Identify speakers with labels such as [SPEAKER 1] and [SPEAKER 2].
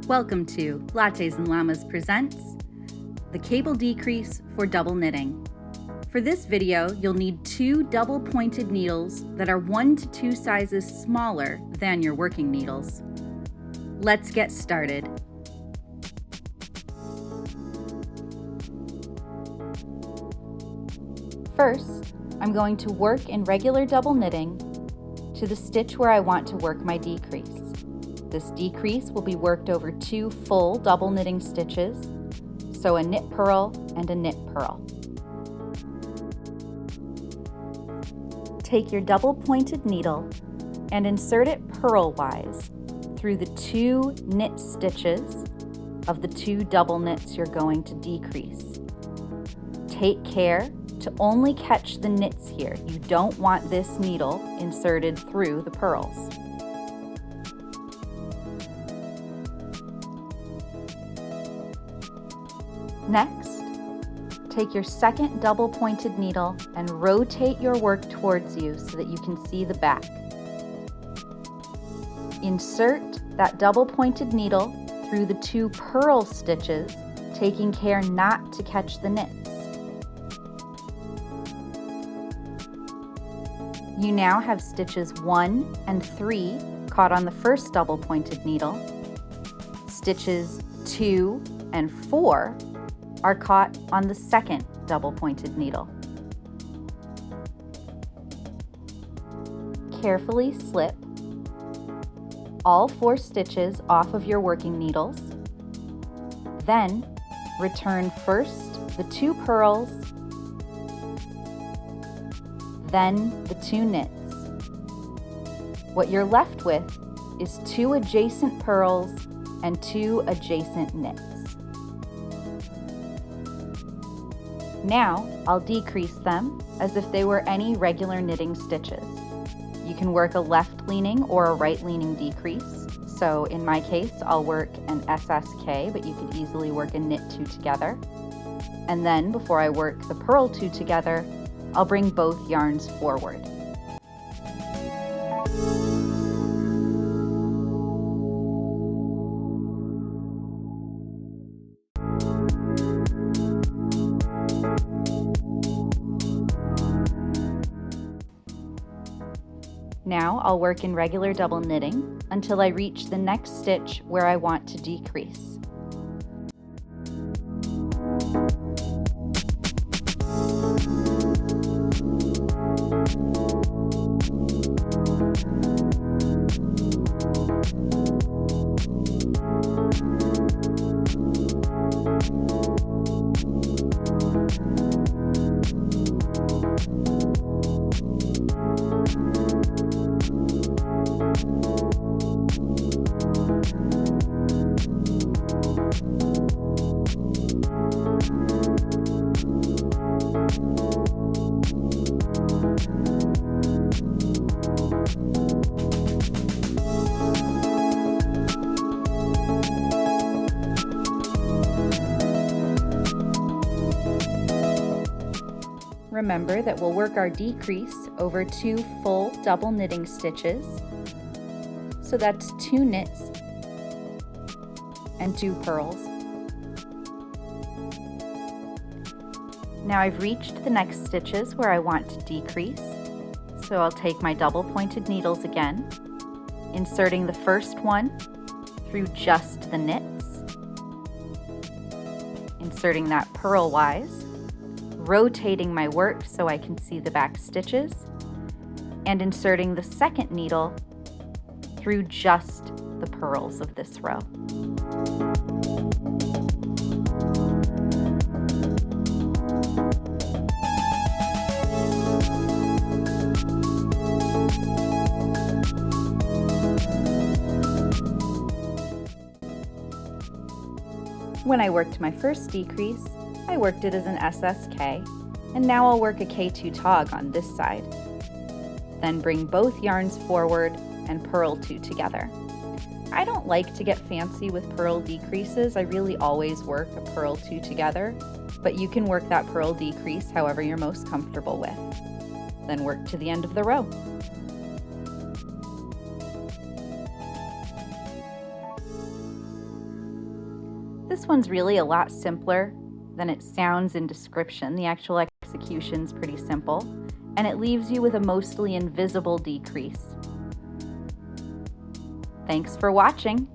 [SPEAKER 1] Welcome to Lattes and Llamas presents the cable decrease for double knitting. For this video, you'll need 2 double-pointed needles that are 1 to 2 sizes smaller than your working needles. Let's get started. First, I'm going to work in regular double knitting to the stitch where I want to work my decrease. This decrease will be worked over 2 full double knitting stitches, so a knit purl and a knit purl. Take your double pointed needle and insert it purlwise through the 2 knit stitches of the 2 double knits you're going to decrease. Take care to only catch the knits here. You don't want this needle inserted through the purls. Next, take your second double pointed needle and rotate your work towards you so that you can see the back. Insert that double pointed needle through the 2 purl stitches, taking care not to catch the knits. You now have stitches 1 and 3 caught on the first double pointed needle. Stitches 2 and 4 are caught on the second double pointed needle. Carefully slip all 4 stitches off of your working needles. Then return first the 2 purls, then the 2 knits. What you're left with is 2 adjacent purls and 2 adjacent knits. Now, I'll decrease them as if they were any regular knitting stitches. You can work a left-leaning or a right-leaning decrease. So in my case, I'll work an SSK, but you could easily work a knit 2 together. And then before I work the purl 2 together, I'll bring both yarns forward. Now I'll work in regular double knitting until I reach the next stitch where I want to decrease. Remember that we'll work our decrease over 2 full double knitting stitches. So that's 2 knits and 2 purls. Now I've reached the next stitches where I want to decrease. So I'll take my double pointed needles again, inserting the first one through just the knits, inserting that purlwise, rotating my work so I can see the back stitches, and inserting the second needle through just the purls of this row. When I worked my first decrease, I worked it as an SSK, and now I'll work a K2 tog on this side. Then bring both yarns forward and purl 2 together. I don't like to get fancy with purl decreases. I really always work a purl 2 together, but you can work that purl decrease however you're most comfortable with. Then work to the end of the row. This one's really a lot simpler than it sounds in description. The actual execution's pretty simple, and it leaves you with a mostly invisible decrease. Thanks for watching!